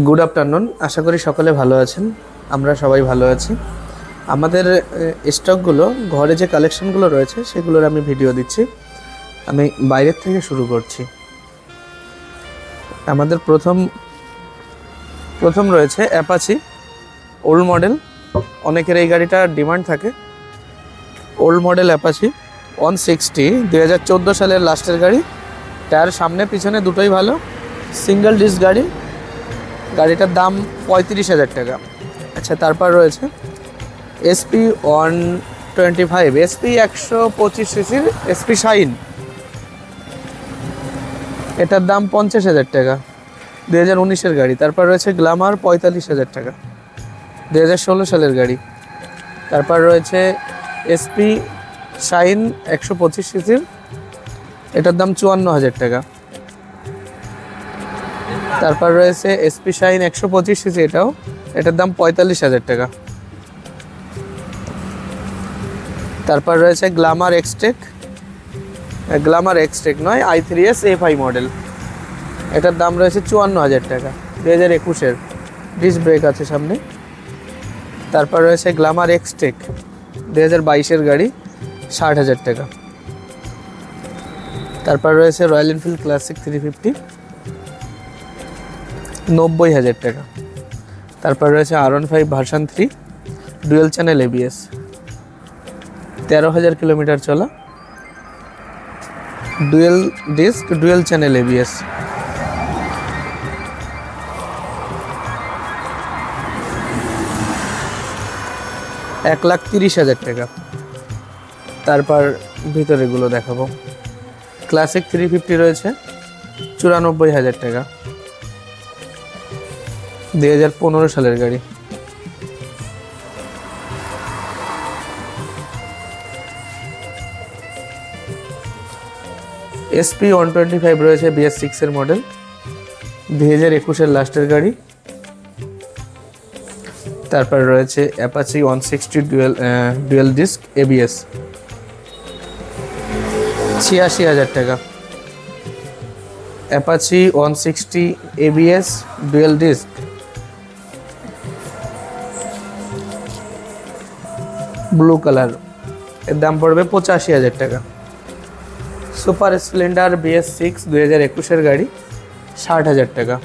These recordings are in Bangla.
গুড আফটারনুন, আশা করি সকলে ভালো আছেন। আমরা সবাই ভালো আছি। আমাদের স্টকগুলো, ঘরে যে কালেকশনগুলো রয়েছে সেগুলোর আমি ভিডিও দিচ্ছি। আমি বাইরের থেকে শুরু করছি। আমাদের প্রথম রয়েছে অ্যাপাচি ওল্ড মডেল। অনেকের এই গাড়িটার ডিমান্ড থাকে। ওল্ড মডেল অ্যাপাচি 160, 2014 সালের লাস্টের গাড়ি। টায়ার সামনে পিছনে দুটোই ভালো, সিঙ্গেল ডিস্ক গাড়ি। গাড়িটার দাম 35,000 টাকা। আচ্ছা, তারপর রয়েছে SP 125, SP 125 সিসির SP শাইন। এটার দাম 50,000 টাকা, 2019-এর গাড়ি। তারপর রয়েছে গ্ল্যামার 45,000 টাকা, 2016 সালের গাড়ি। তারপর রয়েছে SP শাইন 125 সিসির, এটার দাম 54,000 টাকা। তারপর রয়েছে SP শাইন 125 সিসি, এটার দাম 45,000 টাকা। তারপর রয়েছে গ্ল্যামার এক্সটেক নয়, i3s FI মডেল। এটার দাম রয়েছে 54,000 টাকা, 2021-এর। ডিস্ক ব্রেক আছে সামনে। তারপর রয়েছে গ্ল্যামার এক্সটেক 2022-এর গাড়ি, 60,000 টাকা। তারপর রয়েছে রয়্যাল এনফিল্ড ক্লাসিক 350, 90,000 টাকা। তারপর রয়েছে R15 version 3, dual channel ABS, 13,000 kilometre চলা, dual disc, dual channel ABS। $1,30,000 টাকা। তারপর ভিতরেগুলো দেখাবো। ক্লাসিক 350 রয়েছে 94,000 টাকা, 2015 সালের গাড়ি। SP 125 রয়েছে BS6-এর মডেল, 2021-এর লাস্টের গাড়ি। তারপর রয়েছে অ্যাপাচি 160 ডুয়েল ডিস্ক ABS, 86,000 টাকা। Apache 160 ABS dual disk, blue colour, এর দাম পড়বে 85,000 টাকা। সুপার স্প্লেন্ডার BS6 2021-এর গাড়ি, 60,000 টাকা।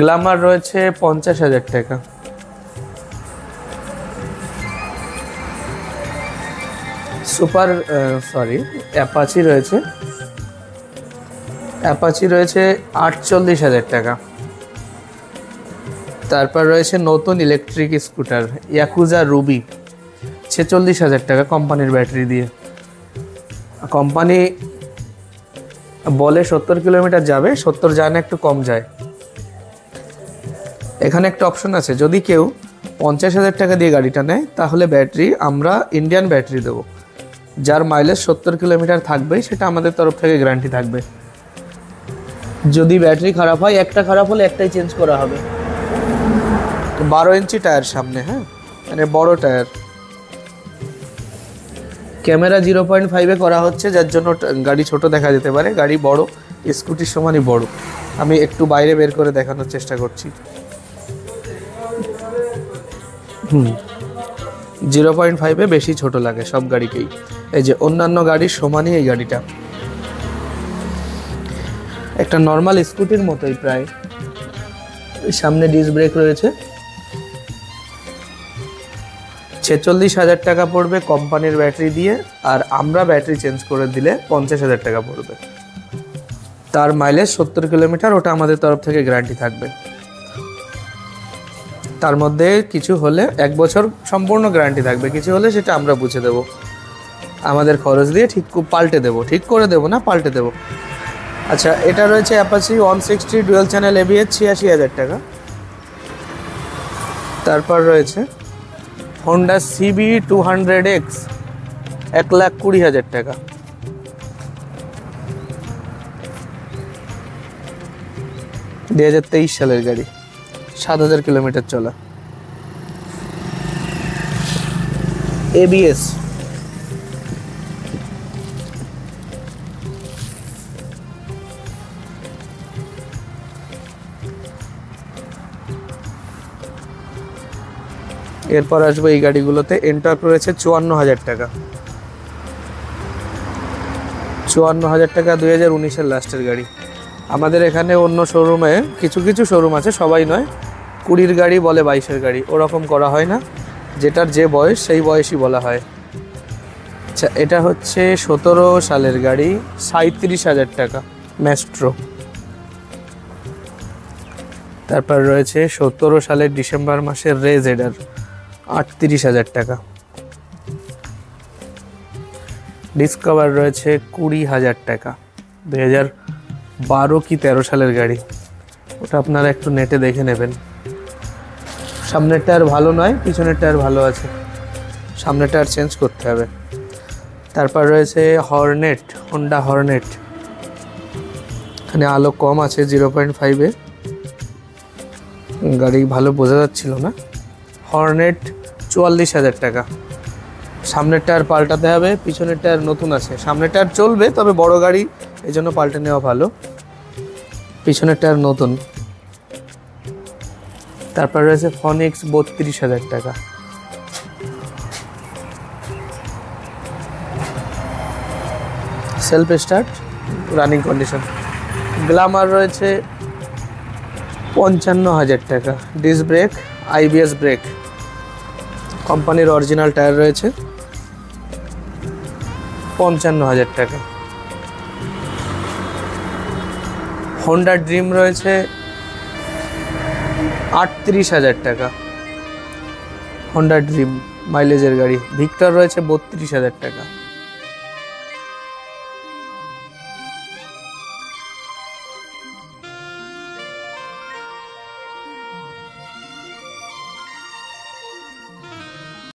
গ্ল্যামার রয়েছে 50,000 টাকা। অ্যাপাচি রয়েছে 48,000 টাকা। তারপর রয়েছে নতুন ইলেকট্রিক স্কুটার ইয়াকুজা রুবি, 46,000 টাকা, কোম্পানির ব্যাটারি দিয়ে। কোম্পানি বলে 70 কিলোমিটার যাবে, 70 যায় না, একটু কম যায়। এখানে একটা অপশন আছে, যদি কেউ 50,000 টাকা দিয়ে গাড়িটা নেয় তাহলে ব্যাটারি আমরা ইন্ডিয়ান ব্যাটারি দেবো, যার মাইলেজ 70 কিলোমিটার থাকবে, সেটা আমাদের তরফ থেকে গ্যারান্টি থাকবে। যদি ব্যাটারি খারাপ হয়, একটা খারাপ হলে একটাই চেঞ্জ করা হবে। 12 ইঞ্চি টায়ার সামনে, হ্যাঁ, মানে বড় টায়ার। ক্যামেরা 0.5-এ করা হচ্ছে, যার জন্য গাড়ি ছোট দেখা যেতে পারে। গাড়ি বড়, স্কুটির সমানই বড়। আমি একটু বাইরে বের করে দেখানোর চেষ্টা করছি। 0.5-এ বেশি ছোট লাগে সব গাড়িকেই। এই যে অন্যান্য গাড়ির সমানই এই গাড়িটা, একটা নর্মাল স্কুটির মতোই প্রায়। সামনে ডিস্ক ব্রেক রয়েছে। 46,000 টাকা পড়বে কোম্পানির ব্যাটারি দিয়ে, আর আমরা ব্যাটারি চেঞ্জ করে দিলে 50,000 টাকা পড়বে। তার মাইলেজ 70 কিলোমিটার, ওটা আমাদের তরফ থেকে গ্যারান্টি থাকবে। তার মধ্যে কিছু হলে 1 বছর সম্পূর্ণ গ্যারান্টি থাকবে, কিছু হলে সেটা আমরা বুঝে দেবো, আমাদের খরচ দিয়ে ঠিক করে দেবো না, পাল্টে দেবো। আচ্ছা, এটা রয়েছে অ্যাপাচি 160 ডুয়েল চ্যানেল ABS, 86,000 টাকা। তারপর রয়েছে হোন্ডা CB 200X, 1,20,000 টাকা। দুই 2023 সালের গাড়ি, 7,000 কিলোমিটার চলা। ABS, এরপর আসবে এই গাড়িগুলোতে। এন্টর্ক রয়েছে 54,000 টাকা। 54,000 টাকা 2019-এর লাস্টের গাড়ি। আমাদের এখানে অন্য শোরুমে কিছু কিছু শোরুম আছে, সবাই নয়, 20-র গাড়ি বলে 22-এর গাড়ি, ওরকম করা হয় না। যেটার যে বয়স সেই বয়সই বলা হয়। আচ্ছা, এটা হচ্ছে 17 সালের গাড়ি, 37,000 টাকা, ম্যাস্ট্রো। তারপর রয়েছে 17 সালের ডিসেম্বর মাসের রেজ এডার, 38,000 টাকা। ডিসকভার রয়েছে 20,000 টাকা, 2012 কি 13 সালের গাড়ি। ওটা আপনারা একটু নেটে দেখে নেবেন। সামনের টায়ার ভালো নয়, পিছনের টায়ার ভালো আছে, সামনের টায়ার চেঞ্জ করতে হবে। তারপর রয়েছে হর্নেট, হন্ডা হর্নেট। এখানে আলো কম আছে 0.5-এ, গাড়ি ভালো বোঝা যাচ্ছিল না। হর্নেট 44,000 টাকা। সামনের টায়ার পাল্টাতে হবে, পিছনের টায়ার নতুন আছে। সামনের টায়ার চলবে, তবে বড় গাড়ি এই জন্য পাল্টে নেওয়া ভালো। পিছনের টায়ার নতুন। তারপর রয়েছে ফনিক্স, 32,000 টাকা। Self start, running condition. Glamour রয়েছে 55,000 টাকা। ডিস্ক ব্রেক, আইবিএস ব্রেক, কোম্পানির অরিজিনাল টায়ার রয়েছে, 55,000 টাকা। হোন্ডা ড্রিম রয়েছে 38,000 টাকা। হোন্ডা ড্রিম মাইলেজের গাড়ি। ভিক্টর রয়েছে 32,000 টাকা।